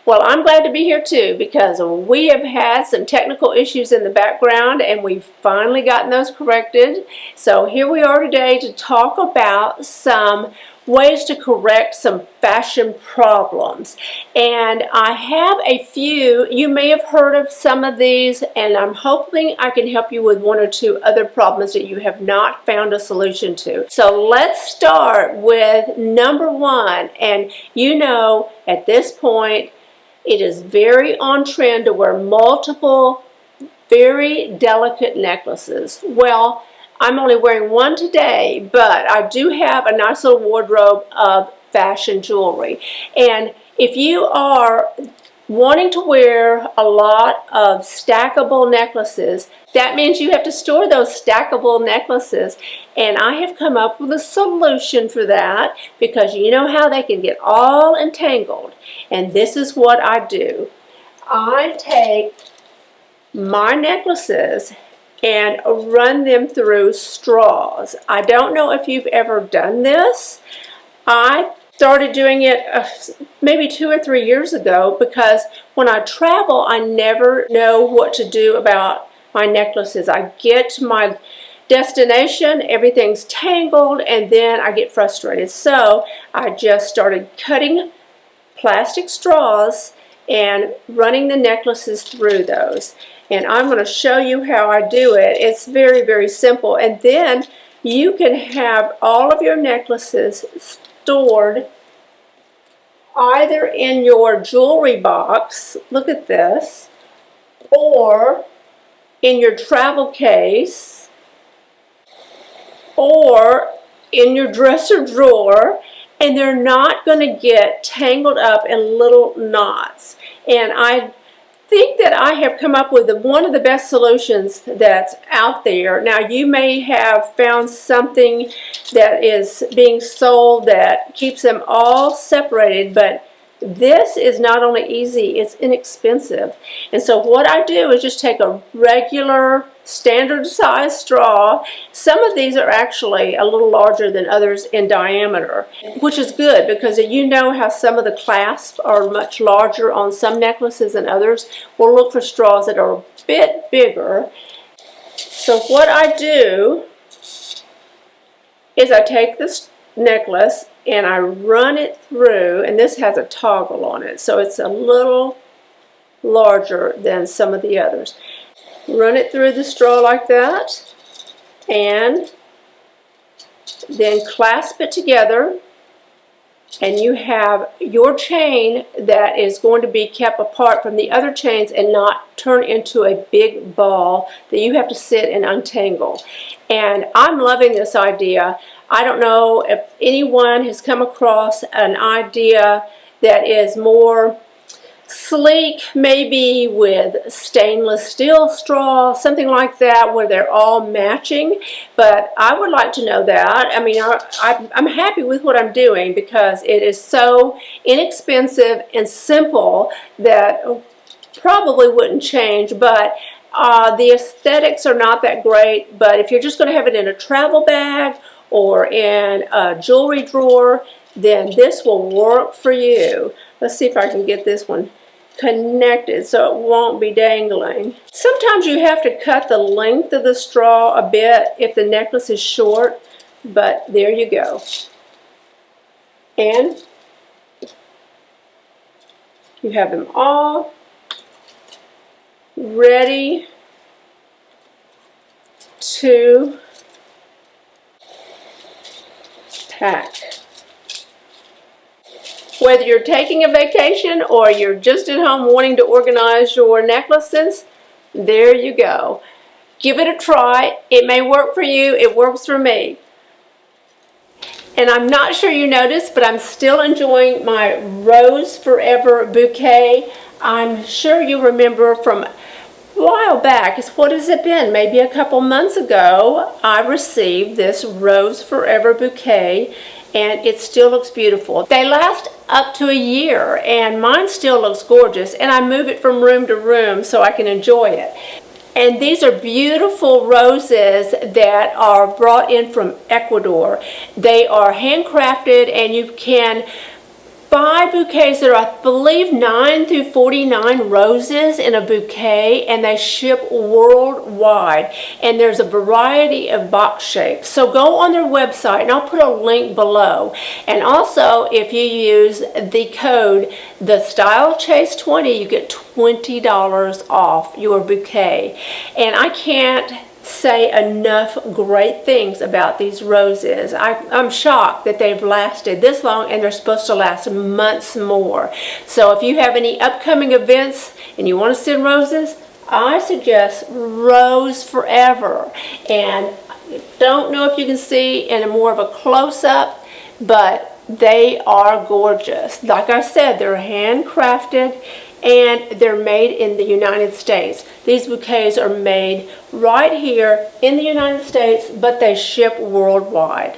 Well, I'm glad to be here too because we have had some technical issues in the background and we've finally gotten those corrected. So here we are today to talk about some ways to correct some fashion problems. And I have a few. You may have heard of some of these, and I'm hoping I can help you with one or two other problems that you have not found a solution to. So let's start with number one. And you know, at this point, it is very on trend to wear multiple, very delicate necklaces. Well, I'm only wearing one today, but I do have a nice little wardrobe of fashion jewelry. And if you are wanting to wear a lot of stackable necklaces, that means you have to store those stackable necklaces. And I have come up with a solution for that because you know how they can get all entangled. And this is what I do. I take my necklaces and run them through straws. I don't know if you've ever done this. I started doing it maybe 2 or 3 years ago because when I travel, I never know what to do about my necklaces. I get to my destination, everything's tangled, and then I get frustrated. So I just started cutting plastic straws and running the necklaces through those. And I'm going to show you how I do it. It's very, very simple. And then you can have all of your necklaces stored either in your jewelry box, look at this, or in your travel case, or in your dresser drawer, and they're not going to get tangled up in little knots. And I think that I have come up with one of the best solutions that's out there. Now, you may have found something that is being sold that keeps them all separated, but this is not only easy, it's inexpensive. And so what I do is just take a regular standard size straw. Some of these are actually a little larger than others in diameter, which is good because you know how some of the clasps are much larger on some necklaces than others. We'll look for straws that are a bit bigger. So what I do is I take this necklace and I run it through, and this has a toggle on it, so it's a little larger than some of the others. Run it through the straw like that, and then clasp it together, and you have your chain that is going to be kept apart from the other chains and not turn into a big ball that you have to sit and untangle. And I'm loving this idea. I don't know if anyone has come across an idea that is more sleek, maybe with stainless steel straw, something like that, where they're all matching. But I would like to know that. I mean, I'm happy with what I'm doing because it is so inexpensive and simple that probably wouldn't change. But the aesthetics are not that great. But if you're just going to have it in a travel bag or in a jewelry drawer, then this will work for you. Let's see if I can get this one connected so it won't be dangling. Sometimes you have to cut the length of the straw a bit if the necklace is short, but there you go. And you have them all ready to pack. Whether you're taking a vacation or you're just at home wanting to organize your necklaces, there you go. Give it a try. It may work for you. It works for me. And I'm not sure you noticed, but I'm still enjoying my Rose Forever bouquet. I'm sure you remember from a while back, what has it been? Maybe a couple months ago, I received this Rose Forever bouquet, and it still looks beautiful. They last up to a year, and mine still looks gorgeous, and I move it from room to room so I can enjoy it. And these are beautiful roses that are brought in from Ecuador. They are handcrafted, and you can buy bouquets that are, I believe, 9 through 49 roses in a bouquet, and they ship worldwide. And there's a variety of box shapes. So go on their website, and I'll put a link below. And also, if you use the code TheStyleChase20, you get $20 off your bouquet. And I can't say enough great things about these roses. I'm shocked that they've lasted this long, and they're supposed to last months more. So if you have any upcoming events and you want to send roses, I suggest Rose Forever. And I don't know if you can see in a more of a close-up, but they are gorgeous. Like I said, they're handcrafted, and they're made in the United States. These bouquets are made right here in the United States, but they ship worldwide.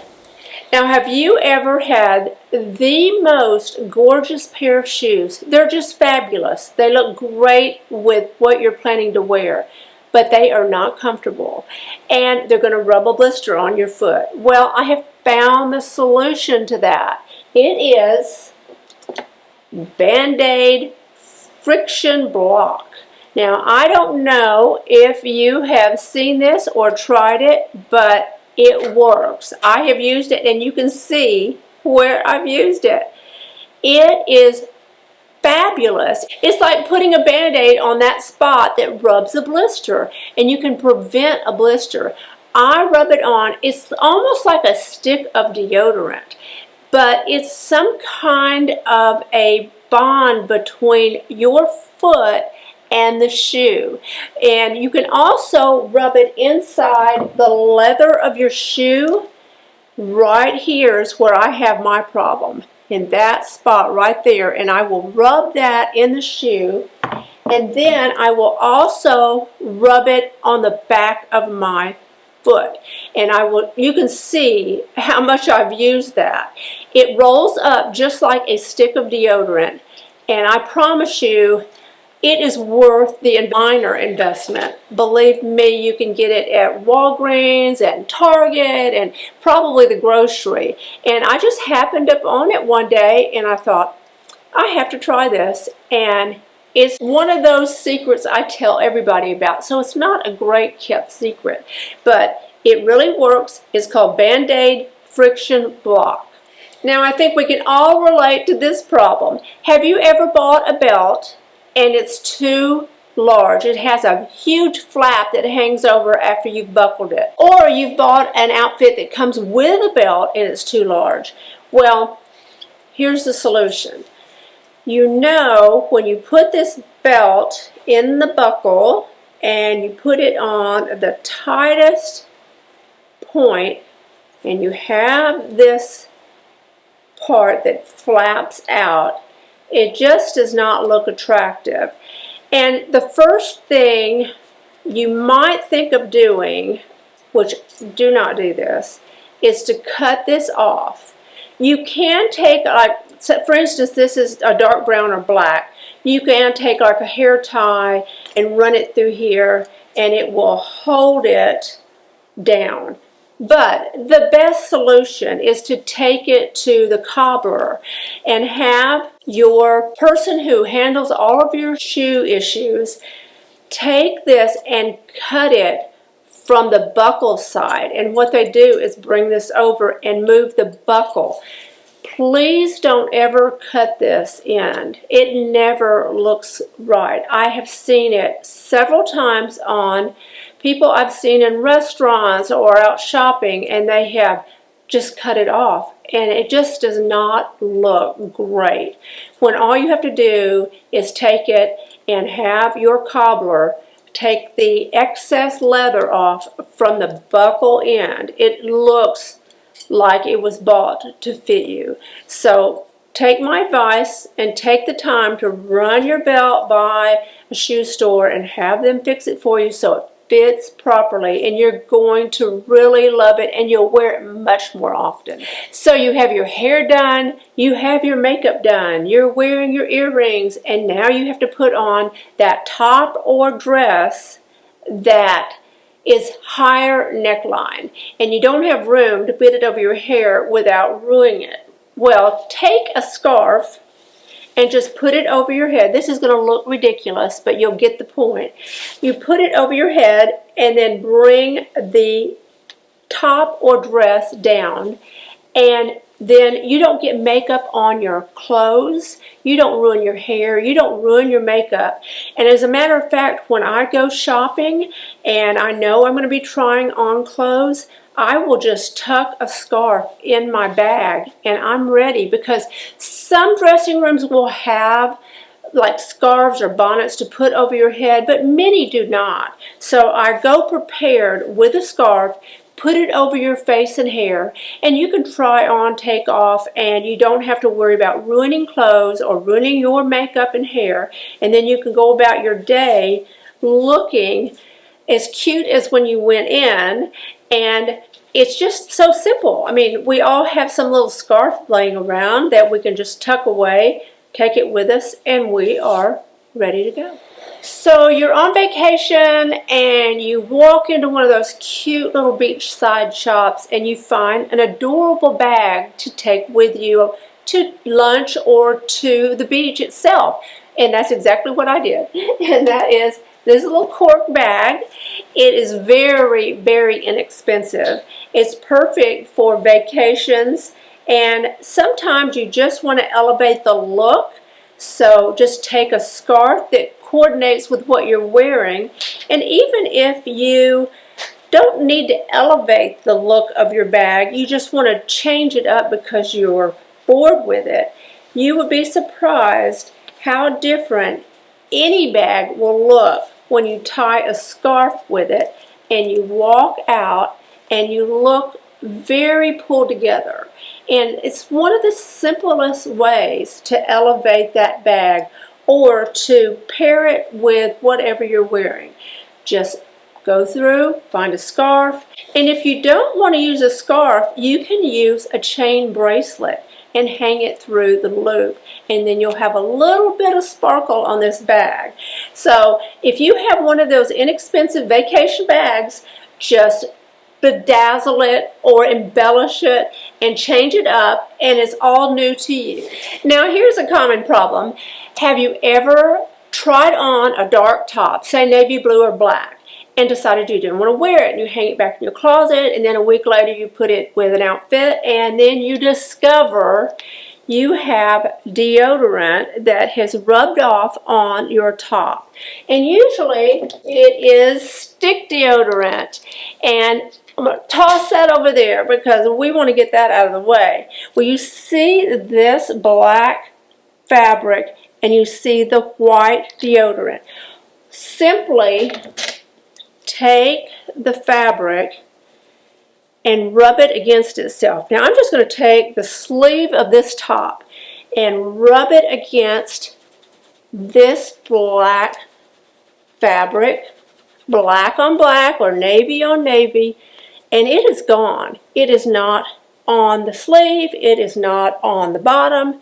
Now, have you ever had the most gorgeous pair of shoes? They're just fabulous. They look great with what you're planning to wear, but they are not comfortable, and they're going to rub a blister on your foot. Well, I have found the solution to that. It is Band-Aid friction block. Now, I don't know if you have seen this or tried it, but it works. I have used it, and you can see where I've used it. It is fabulous. It's like putting a Band-Aid on that spot that rubs a blister, and you can prevent a blister. I rub it on. It's almost like a stick of deodorant, but it's some kind of a bond between your foot and the shoe. And you can also rub it inside the leather of your shoe. Right here is where I have my problem, in that spot right there. And I will rub that in the shoe, and then I will also rub it on the back of my foot. And you can see how much I've used that. It rolls up just like a stick of deodorant, and I promise you it is worth the minor investment. Believe me, you can get it at Walgreens and Target and probably the grocery. And I just happened up on it one day, and I thought, I have to try this. And it's one of those secrets I tell everybody about, so it's not a great kept secret, but it really works. It's called Band-Aid Friction Block. Now, I think we can all relate to this problem. Have you ever bought a belt and it's too large? It has a huge flap that hangs over after you've buckled it. Or you've bought an outfit that comes with a belt and it's too large. Well, here's the solution. You know, when you put this belt in the buckle and you put it on the tightest point, and you have this part that flaps out, it just does not look attractive. And the first thing you might think of doing, which do not do this, is to cut this off. You can take, like, for instance, this is a dark brown or black. You can take like a hair tie and run it through here, and it will hold it down. But the best solution is to take it to the cobbler and have your person who handles all of your shoe issues take this and cut it from the buckle side. And what they do is bring this over and move the buckle. Please don't ever cut this end. It never looks right. I have seen it several times on people I've seen in restaurants or out shopping, and they have just cut it off, and it just does not look great. When all you have to do is take it and have your cobbler take the excess leather off from the buckle end. It looks like it was bought to fit you. So take my advice and take the time to run your belt by a shoe store and have them fix it for you so it fits properly, and you're going to really love it, and you'll wear it much more often. So you have your hair done, you have your makeup done, you're wearing your earrings, and now you have to put on that top or dress that is higher neckline, and you don't have room to put it over your hair without ruining it. Well, take a scarf and just put it over your head. This is going to look ridiculous, but you'll get the point. You put it over your head and then bring the top or dress down, and then you don't get makeup on your clothes, you don't ruin your hair, you don't ruin your makeup. And as a matter of fact, when I go shopping and I know I'm going to be trying on clothes, I will just tuck a scarf in my bag and I'm ready, because some dressing rooms will have like scarves or bonnets to put over your head, but many do not. So I go prepared with a scarf, put it over your face and hair, and you can try on, take off, and you don't have to worry about ruining clothes or ruining your makeup and hair. And then you can go about your day looking as cute as when you went in, and it's just so simple. I mean, we all have some little scarf laying around that we can just tuck away, take it with us, and we are ready to go. So you're on vacation and you walk into one of those cute little beachside shops and you find an adorable bag to take with you to lunch or to the beach itself. And that's exactly what I did. And that is this little cork bag. It is very, very inexpensive. It's perfect for vacations, and sometimes you just want to elevate the look. So just take a scarf that coordinates with what you're wearing, and even if you don't need to elevate the look of your bag, you just want to change it up because you're bored with it, you would be surprised how different any bag will look when you tie a scarf with it and you walk out and you look very pulled together. And it's one of the simplest ways to elevate that bag or to pair it with whatever you're wearing. Just go through, find a scarf, and if you don't want to use a scarf, you can use a chain bracelet and hang it through the loop, and then you'll have a little bit of sparkle on this bag. So if you have one of those inexpensive vacation bags, just bedazzle it or embellish it and change it up, and it's all new to you. Now here's a common problem. Have you ever tried on a dark top, say navy blue or black, and decided you didn't want to wear it, and you hang it back in your closet, and then a week later you put it with an outfit, and then you discover you have deodorant that has rubbed off on your top. And usually it is stick deodorant. And I'm going to toss that over there because we want to get that out of the way. Well, you see this black fabric and you see the white deodorant. Simply take the fabric and rub it against itself. Now I'm just going to take the sleeve of this top and rub it against this black fabric, black on black or navy on navy, and it is gone. It is not on the sleeve, it is not on the bottom,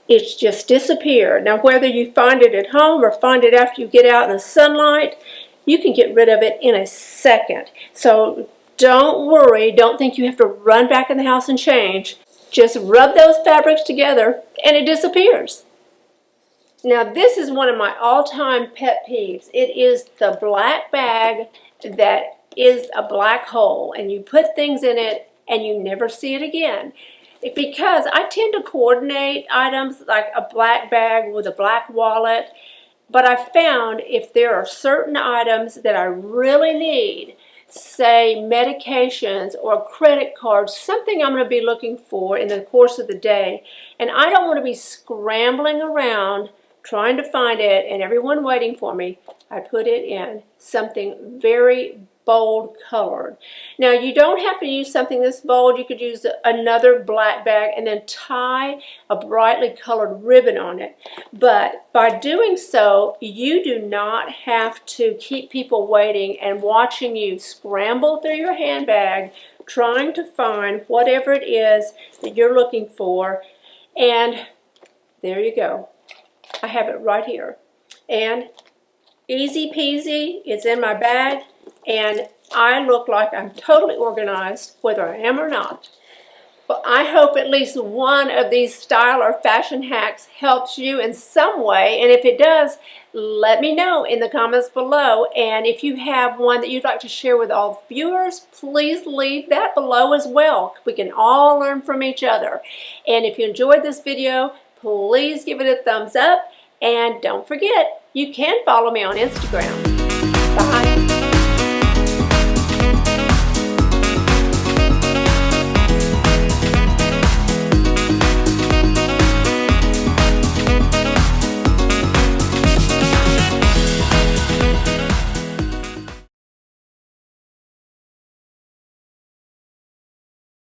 it's just disappeared. Now whether you find it at home or find it after you get out in the sunlight, you can get rid of it in a second. So don't worry, don't think you have to run back in the house and change. Just rub those fabrics together and it disappears. Now this is one of my all-time pet peeves. It is the black bag that is a black hole and you put things in it and you never see it again. Because I tend to coordinate items like a black bag with a black wallet, but I found if there are certain items that I really need, say medications or credit cards, something I'm going to be looking for in the course of the day, and I don't want to be scrambling around trying to find it and everyone waiting for me, I put it in something very bold colored. Now you don't have to use something this bold. You could use another black bag and then tie a brightly colored ribbon on it. But by doing so, you do not have to keep people waiting and watching you scramble through your handbag trying to find whatever it is that you're looking for. And there you go. I have it right here. And easy peasy, it's in my bag, and I look like I'm totally organized, whether I am or not. Well, I hope at least one of these style or fashion hacks helps you in some way, and if it does, let me know in the comments below. And if you have one that you'd like to share with all viewers, please leave that below as well. We can all learn from each other. And if you enjoyed this video, please give it a thumbs up, and don't forget, you can follow me on Instagram. Bye.